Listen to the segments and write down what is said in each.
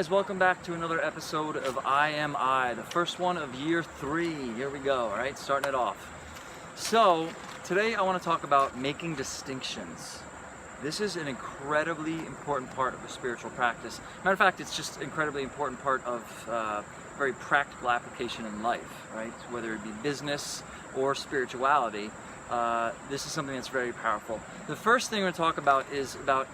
guys, welcome back to another episode of I Am I, the first one of year 3. Here we go, all right, starting it off. So today I want to talk about making distinctions. This is an incredibly important part of a spiritual practice. Matter of fact, it's just an incredibly important part of very practical application in life, right? Whether it be business or spirituality, this is something that's very powerful. The first thing we're going to talk about is about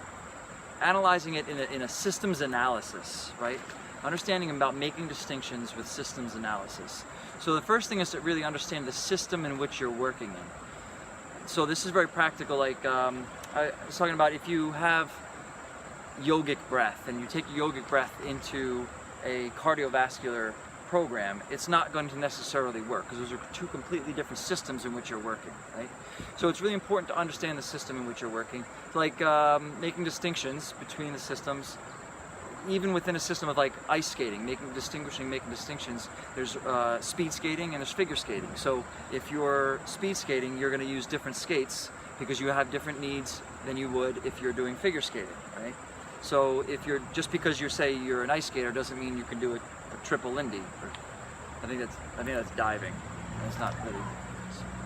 analyzing it in a systems analysis, right? Understanding about making distinctions with systems analysis. So the first thing is to really understand the system in which you're working in. So this is very practical, like I was talking about if you have yogic breath and you take yogic breath into a cardiovascular program, it's not going to necessarily work because those are two completely different systems in which you're working, right? So it's really important to understand the system in which you're working. It's like making distinctions between the systems, even within a system of like ice skating, making distinctions. There's speed skating and there's figure skating. So if you're speed skating, you're going to use different skates because you have different needs than you would if you're doing figure skating, right? So if you're just because you say you're an ice skater doesn't mean you can do a triple Lindy. I think that's diving. It's not really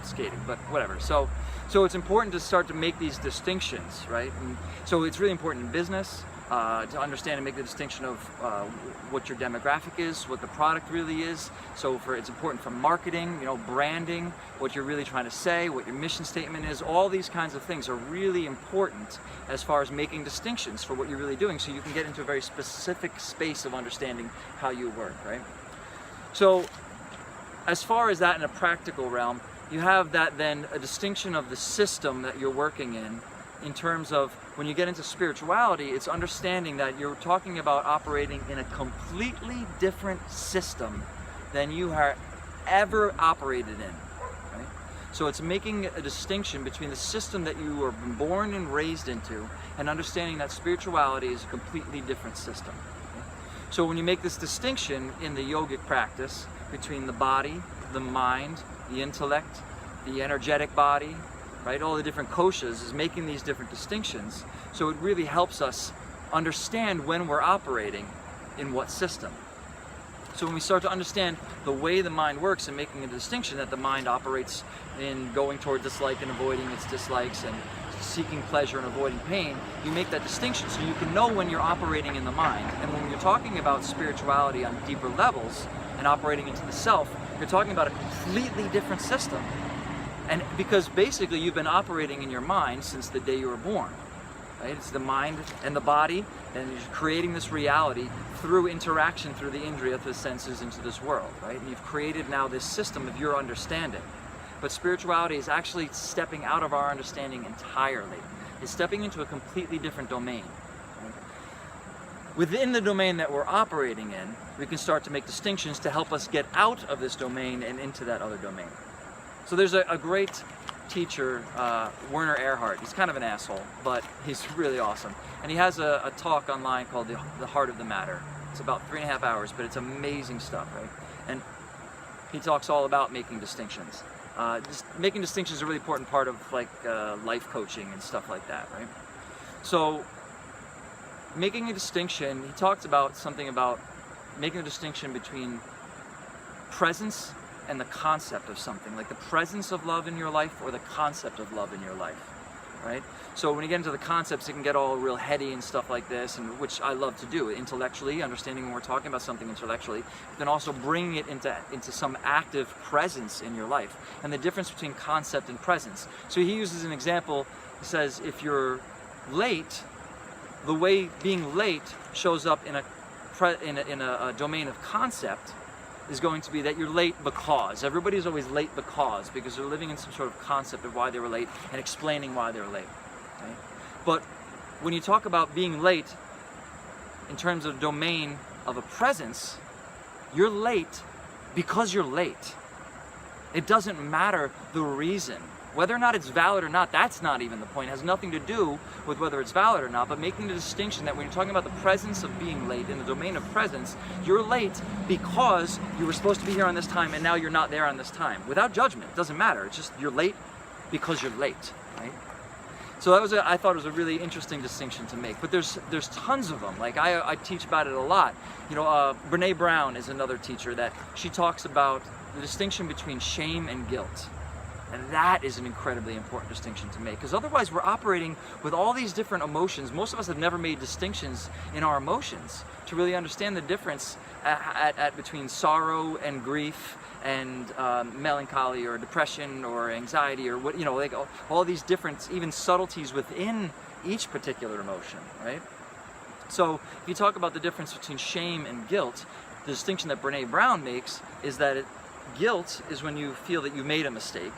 skating, but whatever. So it's important to start to make these distinctions, right? And so it's really important in business to understand and make the distinction of what your demographic is, what the product really is. So it's important for marketing, branding, what you're really trying to say, what your mission statement is. All these kinds of things are really important as far as making distinctions for what you're really doing, so you can get into a very specific space of understanding how you work, right? So as far as that in a practical realm, you have that then a distinction of the system that you're working in terms of when you get into spirituality, it's understanding that you're talking about operating in a completely different system than you have ever operated in, right? So it's making a distinction between the system that you were born and raised into and understanding that spirituality is a completely different system. Okay? So when you make this distinction in the yogic practice between the body, the mind, the intellect, the energetic body, right? All the different koshas is making these different distinctions. So it really helps us understand when we're operating in what system. So when we start to understand the way the mind works and making a distinction that the mind operates in going toward dislike and avoiding its dislikes and seeking pleasure and avoiding pain, you make that distinction so you can know when you're operating in the mind. And when you're talking about spirituality on deeper levels and operating into the self, you're talking about a completely different system. And because basically you've been operating in your mind since the day you were born, right? It's the mind and the body, and you're creating this reality through interaction through the indriya, the senses, into this world, right? And you've created now this system of your understanding. But spirituality is actually stepping out of our understanding entirely. It's stepping into a completely different domain. Right? Within the domain that we're operating in, we can start to make distinctions to help us get out of this domain and into that other domain. So there's a great teacher, Werner Erhard. He's kind of an asshole, but he's really awesome. And he has a talk online called The Heart of the Matter. It's about 3.5 hours, but it's amazing stuff, right? And he talks all about making distinctions. Just making distinctions is a really important part of like life coaching and stuff like that, right? So making a distinction, he talks about something about making a distinction between presence and the concept of something, like the presence of love in your life or the concept of love in your life, right? So when you get into the concepts, it can get all real heady and stuff like this, and which I love to do intellectually, understanding when we're talking about something intellectually, then also bringing it into some active presence in your life, and the difference between concept and presence. So he uses an example. He says if you're late, the way being late shows up in a domain of concept is going to be that you're late because. Everybody's always late because they're living in some sort of concept of why they were late and explaining why they were late. Right? But when you talk about being late in terms of domain of a presence, you're late because you're late. It doesn't matter the reason. Whether or not it's valid or not, that's not even the point. It has nothing to do with whether it's valid or not, but making the distinction that when you're talking about the presence of being late, in the domain of presence, you're late because you were supposed to be here on this time and now you're not there on this time. Without judgment, it doesn't matter. It's just you're late because you're late, right? So that was I thought it was a really interesting distinction to make. But there's tons of them. Like I teach about it a lot. You know, Brene Brown is another teacher that she talks about the distinction between shame and guilt. And that is an incredibly important distinction to make, because otherwise we're operating with all these different emotions. Most of us have never made distinctions in our emotions to really understand the difference between sorrow and grief and melancholy or depression or anxiety or what, you know, like all these different, even subtleties within each particular emotion, right? So if you talk about the difference between shame and guilt, the distinction that Brene Brown makes is that guilt is when you feel that you made a mistake.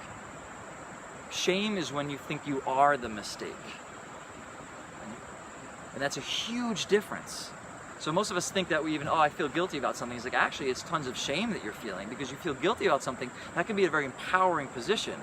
Shame is when you think you are the mistake. And that's a huge difference. So most of us think that we even, I feel guilty about something. It's like, actually, it's tons of shame that you're feeling because you feel guilty about something. That can be a very empowering position.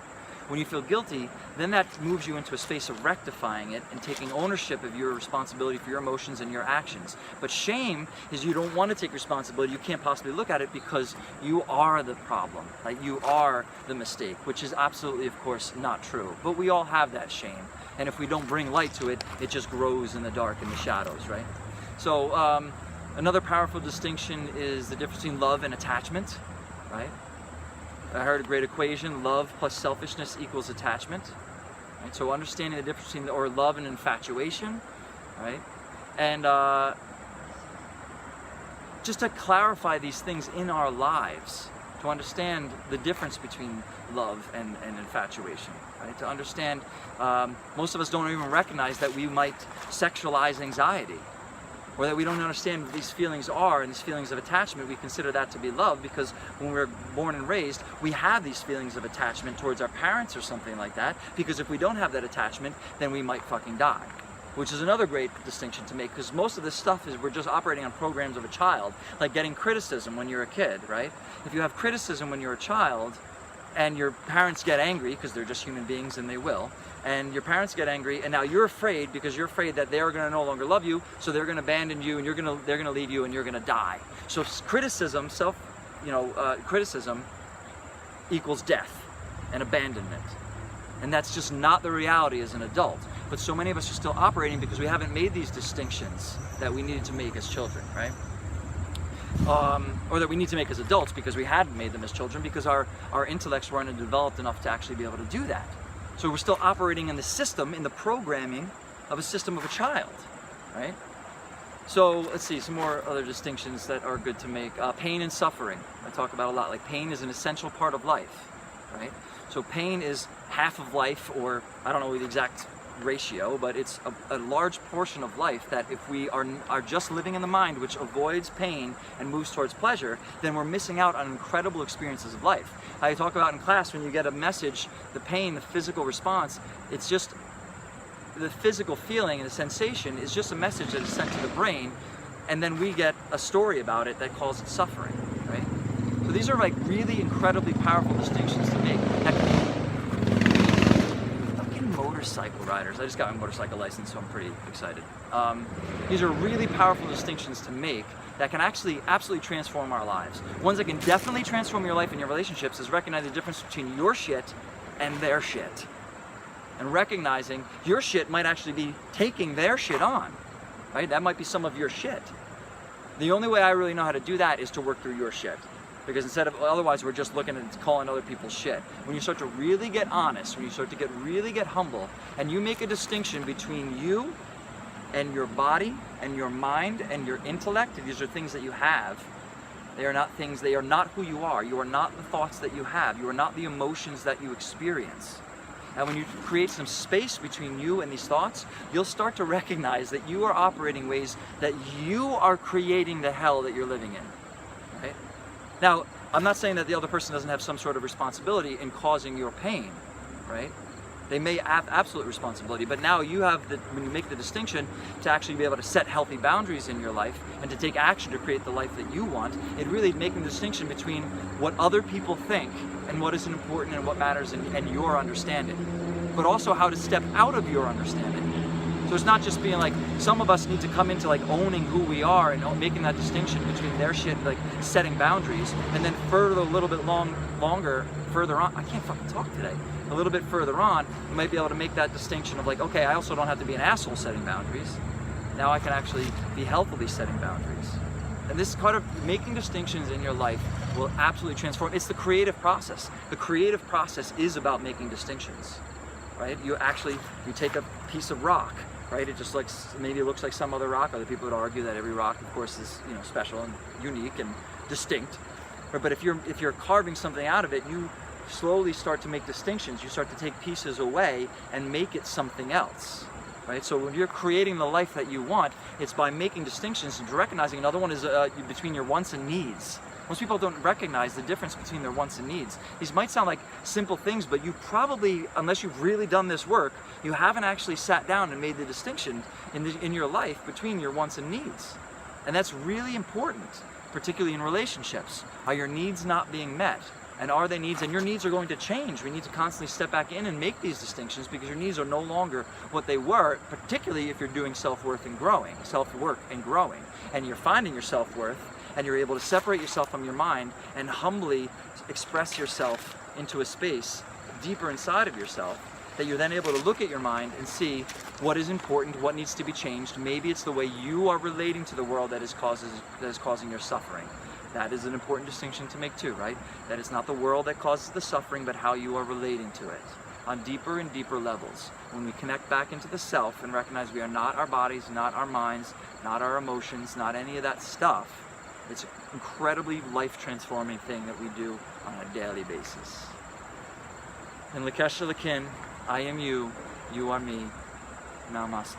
When you feel guilty, then that moves you into a space of rectifying it and taking ownership of your responsibility for your emotions and your actions. But shame is you don't want to take responsibility. You can't possibly look at it because you are the problem. Like you are the mistake, which is absolutely, of course, not true. But we all have that shame. And if we don't bring light to it, it just grows in the dark, in the shadows, right? So another powerful distinction is the difference between love and attachment, right? I heard a great equation: love plus selfishness equals attachment. Right? So understanding the difference between love and infatuation, right? And just to clarify these things in our lives, to understand the difference between love and infatuation, right? To understand, most of us don't even recognize that we might sexualize anxiety, or that we don't understand what these feelings are, and these feelings of attachment. We consider that to be love because when we're born and raised, we have these feelings of attachment towards our parents or something like that, because if we don't have that attachment, then we might fucking die. Which is another great distinction to make, because most of this stuff is we're just operating on programs of a child, like getting criticism when you're a kid, right? If you have criticism when you're a child, and your parents get angry, because they're just human beings and they will, and your parents get angry, and now you're afraid because you're afraid that they're going to no longer love you, so they're going to abandon you, and they're going to leave you, and you're going to die. So criticism, criticism equals death and abandonment, and that's just not the reality as an adult. But so many of us are still operating because we haven't made these distinctions that we needed to make as children, right? Or that we need to make as adults because we hadn't made them as children, because our intellects weren't developed enough to actually be able to do that. So we're still operating in the system, in the programming of a system of a child, right? So let's see, some more other distinctions that are good to make. Pain and suffering, I talk about a lot. Like pain is an essential part of life, right? So pain is half of life, or I don't know the exact ratio, but it's a large portion of life that if we are just living in the mind, which avoids pain and moves towards pleasure, then we're missing out on incredible experiences of life. I talk about in class, when you get a message, the pain, the physical response, it's just the physical feeling and the sensation is just a message that is sent to the brain, and then we get a story about it that calls it suffering, right? So these are like really incredibly powerful distinctions to make. Motorcycle riders. I just got my motorcycle license, so I'm pretty excited. These are really powerful distinctions to make that can actually absolutely transform our lives. Ones that can definitely transform your life and your relationships is recognize the difference between your shit and their shit. And recognizing your shit might actually be taking their shit on, right? That might be some of your shit. The only way I really know how to do that is to work through your shit. Because otherwise we're just looking at calling other people's shit. When you start to really get honest, when you start to really get humble, and you make a distinction between you and your body and your mind and your intellect, these are things that you have. They are not things, they are not who you are. You are not the thoughts that you have. You are not the emotions that you experience. And when you create some space between you and these thoughts, you'll start to recognize that you are operating ways that you are creating the hell that you're living in, right? Now, I'm not saying that the other person doesn't have some sort of responsibility in causing your pain, right? They may have absolute responsibility, but now you have, when you make the distinction, to actually be able to set healthy boundaries in your life and to take action to create the life that you want, it really making the distinction between what other people think and what is important and what matters and your understanding, but also how to step out of your understanding. So it's not just being like, some of us need to come into like owning who we are and making that distinction between their shit, like setting boundaries, and then further a little bit longer, further on, I can't fucking talk today. A little bit further on, you might be able to make that distinction of like, okay, I also don't have to be an asshole setting boundaries. Now I can actually be healthily setting boundaries. And this kind of making distinctions in your life will absolutely transform. It's the creative process. The creative process is about making distinctions, right? You take a piece of rock, right? It just like, maybe it looks like some other rock. Other people would argue that every rock, of course, is, you know, special and unique and distinct. But if you're carving something out of it, you slowly start to make distinctions. You start to take pieces away and make it something else. Right? So when you're creating the life that you want, it's by making distinctions and recognizing. Another one is between your wants and needs. Most people don't recognize the difference between their wants and needs. These might sound like simple things, but you probably, unless you've really done this work, you haven't actually sat down and made the distinction in your life between your wants and needs. And that's really important, particularly in relationships. Are your needs not being met? And are they needs? And your needs are going to change. We need to constantly step back in and make these distinctions, because your needs are no longer what they were, particularly if you're doing self-work and growing. And you're finding your self-worth, and you're able to separate yourself from your mind and humbly express yourself into a space deeper inside of yourself, that you're then able to look at your mind and see what is important, what needs to be changed. Maybe it's the way you are relating to the world that is causing your suffering. That is an important distinction to make too, right? That it's not the world that causes the suffering, but how you are relating to it on deeper and deeper levels. When we connect back into the self and recognize we are not our bodies, not our minds, not our emotions, not any of that stuff, it's an incredibly life-transforming thing that we do on a daily basis. In Lakesha Lakin, I am you, you are me. Namaste.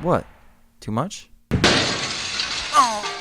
What? Too much? Oh.